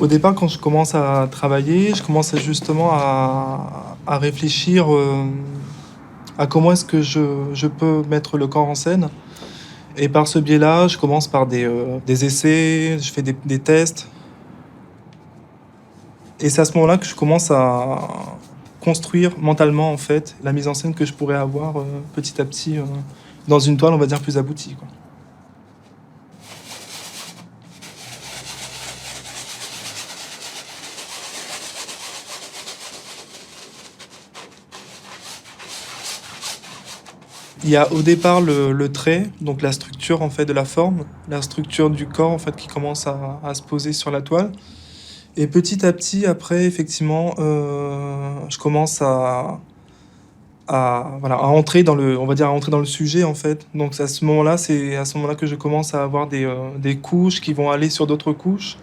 Au départ, quand je commence à travailler, je commence justement à réfléchir à comment est-ce que je peux mettre le corps en scène. Et par ce biais-là, je commence par des essais, je fais des tests. Et c'est à ce moment-là que je commence à construire mentalement, en fait, la mise en scène que je pourrais avoir petit à petit dans une toile, on va dire, plus aboutie, quoi. Il y a au départ le trait, donc la structure en fait de la forme, la structure du corps en fait qui commence à se poser sur la toile. Et petit à petit, après, effectivement, je commence voilà, à entrer dans le, on va dire, à entrer dans le sujet en fait. Donc c'est à ce moment-là que je commence à avoir des couches qui vont aller sur d'autres couches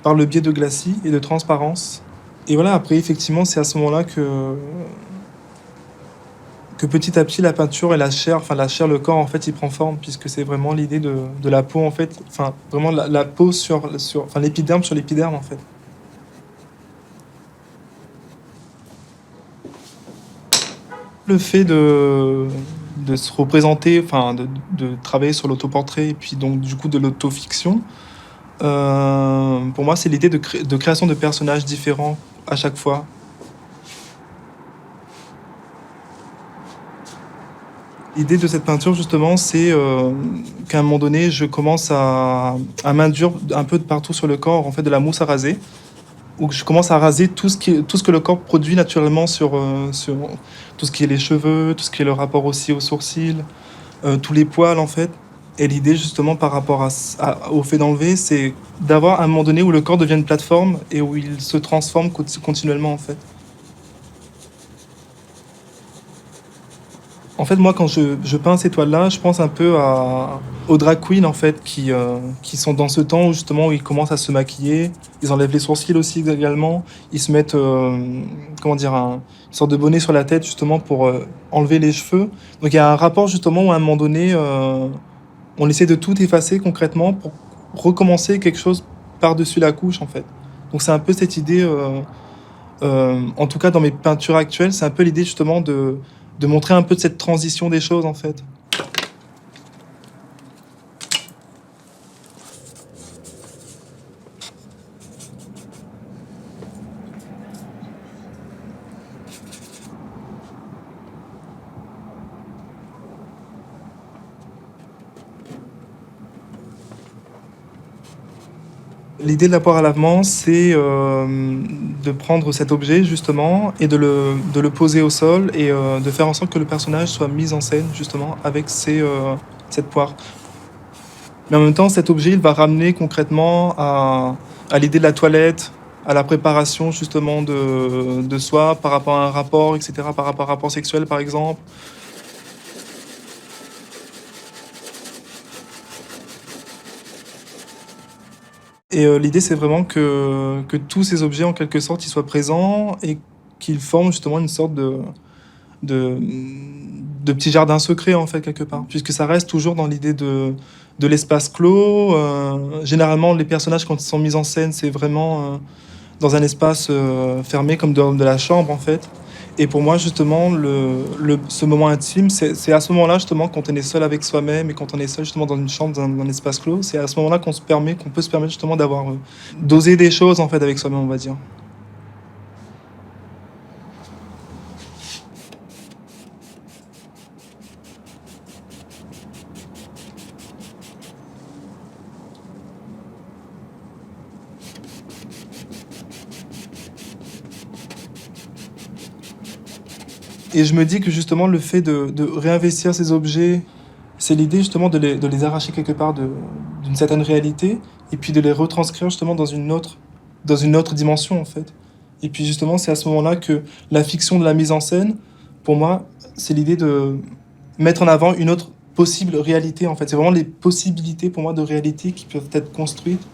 par le biais de glacis et de transparence. Et voilà, après, effectivement, c'est à ce moment-là que petit à petit la peinture et la chair, le corps en fait il prend forme puisque c'est vraiment l'idée de la peau en fait, enfin vraiment la peau enfin l'épiderme sur l'épiderme en fait. Le fait de se représenter, enfin de travailler sur l'autoportrait et puis donc du coup de l'autofiction, pour moi c'est l'idée de création de personnages différents à chaque fois. L'idée de cette peinture, justement, c'est qu'à un moment donné, je commence à m'induire un peu de partout sur le corps, en fait, de la mousse à raser, où je commence à raser tout ce que le corps produit naturellement sur tout ce qui est les cheveux, tout ce qui est le rapport aussi aux sourcils, tous les poils, en fait. Et l'idée, justement, par rapport au fait d'enlever, c'est d'avoir un moment donné où le corps devient une plateforme et où il se transforme continuellement, en fait. En fait, moi, quand je peins ces toiles-là, je pense un peu aux drag queens, en fait, qui sont dans ce temps où, justement, où ils commencent à se maquiller. Ils enlèvent les sourcils aussi également. Ils se mettent, comment dire, une sorte de bonnet sur la tête, justement, pour enlever les cheveux. Donc, il y a un rapport, justement, où à un moment donné, on essaie de tout effacer concrètement pour recommencer quelque chose par-dessus la couche, en fait. Donc, c'est un peu cette idée, en tout cas, dans mes peintures actuelles, c'est un peu l'idée, justement, de montrer un peu de cette transition des choses en fait. L'idée de la poire à lavement, c'est de prendre cet objet justement et de le poser au sol et de faire en sorte que le personnage soit mis en scène justement avec cette poire. Mais en même temps, cet objet, il va ramener concrètement à l'idée de la toilette, à la préparation justement de soi par rapport à un rapport, etc., par rapport à un rapport sexuel par exemple. Et l'idée, c'est vraiment que tous ces objets, en quelque sorte, ils soient présents et qu'ils forment justement une sorte de, de petit jardin secret, en fait, quelque part. Puisque ça reste toujours dans l'idée de l'espace clos. Généralement, les personnages, quand ils sont mis en scène, c'est vraiment dans un espace fermé, comme de la chambre, en fait. Et pour moi, justement, ce moment intime, c'est à ce moment-là, justement, quand on est seul avec soi-même et quand on est seul, justement, dans une chambre, dans un espace clos, c'est à ce moment-là qu'on peut se permettre, justement, d'oser des choses, en fait, avec soi-même, on va dire. Et je me dis que, justement, le fait de réinvestir ces objets, c'est l'idée, justement, de les arracher quelque part d'une certaine réalité et puis de les retranscrire, justement, dans une autre dimension, en fait. Et puis, justement, c'est à ce moment-là que la fiction de la mise en scène, pour moi, c'est l'idée de mettre en avant une autre possible réalité, en fait. C'est vraiment les possibilités, pour moi, de réalité qui peuvent être construites.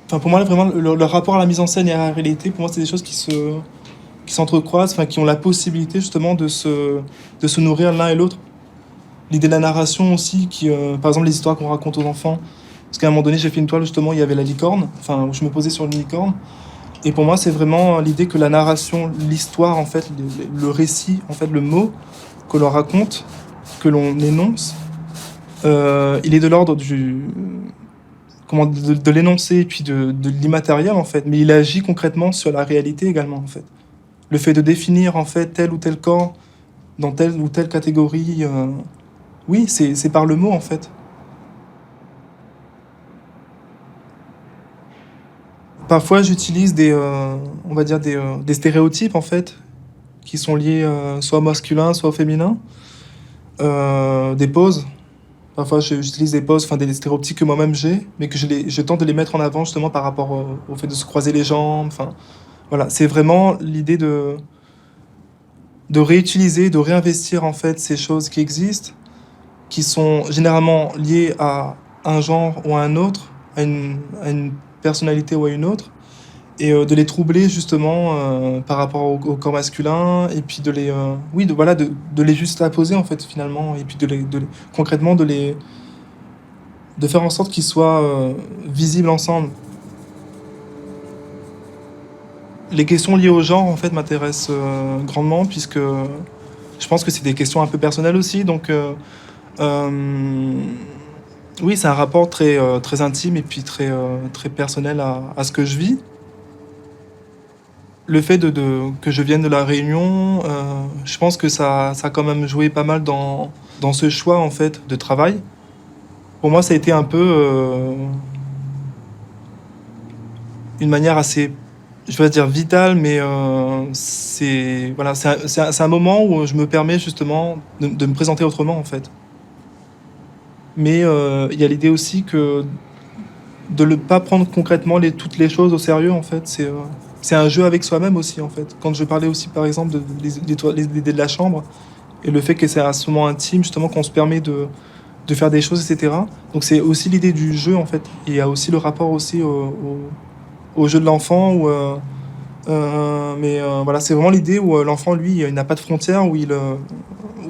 Enfin, pour moi, vraiment, le rapport à la mise en scène et à la réalité, pour moi, c'est des choses qui s'entrecroisent, enfin, qui ont la possibilité, justement, de se nourrir l'un et l'autre. L'idée de la narration aussi, par exemple, les histoires qu'on raconte aux enfants, Parce qu'à un moment donné, j'ai fait une toile justement, il y avait la licorne, enfin, où je me posais sur une licorne. Et pour moi, c'est vraiment l'idée que la narration, l'histoire, en fait, le récit, en fait, le mot que l'on raconte, que l'on énonce, il est de l'ordre du, comment, de l'énoncé et puis de l'immatériel, en fait. Mais il agit concrètement sur la réalité également, en fait. Le fait de définir, en fait, tel ou tel corps dans telle ou telle catégorie, oui, c'est par le mot, en fait. Parfois, j'utilise on va dire des stéréotypes, en fait, qui sont liés soit au masculin, soit au féminin. Des poses. Parfois, j'utilise des poses, enfin des stéréotypes que moi-même j'ai, mais que je tente de les mettre en avant justement par rapport au fait de se croiser les jambes. Enfin, voilà, c'est vraiment l'idée de réutiliser, de réinvestir en fait ces choses qui existent, qui sont généralement liées à un genre ou à un autre, à une personnalité ou à une autre, et de les troubler justement par rapport au corps masculin, et puis oui, voilà, de les juste poser en fait finalement, et puis concrètement de faire en sorte qu'ils soient visibles ensemble. Les questions liées au genre en fait m'intéressent grandement puisque je pense que c'est des questions un peu personnelles aussi, donc euh, oui, c'est un rapport très intime et puis très personnel à ce que je vis. Le fait que je vienne de La Réunion, je pense que ça a quand même joué pas mal dans ce choix en fait de travail. Pour moi, ça a été un peu une manière assez, je vais dire vitale, mais c'est voilà, c'est un moment où je me permets justement de me présenter autrement en fait. Mais il y a l'idée aussi que de ne pas prendre concrètement toutes les choses au sérieux en fait, c'est un jeu avec soi-même aussi en fait. Quand je parlais aussi par exemple des idées de la chambre et le fait que c'est un moment intime justement qu'on se permet de faire des choses, etc. Donc c'est aussi l'idée du jeu en fait. Il y a aussi le rapport aussi au jeu de l'enfant mais voilà, c'est vraiment l'idée où l'enfant lui il n'a pas de frontières, où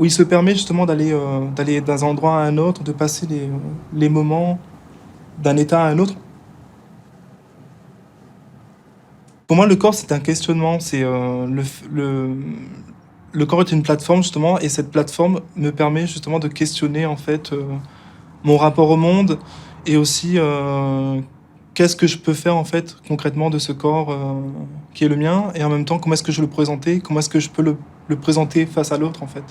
il se permet justement d'aller d'un endroit à un autre, de passer les moments d'un état à un autre. Pour moi, le corps, c'est un questionnement. Le corps est une plateforme, justement, et cette plateforme me permet justement de questionner, en fait, mon rapport au monde et aussi qu'est-ce que je peux faire, en fait, concrètement de ce corps qui est le mien et en même temps, comment est-ce que je le présenter, comment est-ce que je peux le présenter face à l'autre, en fait.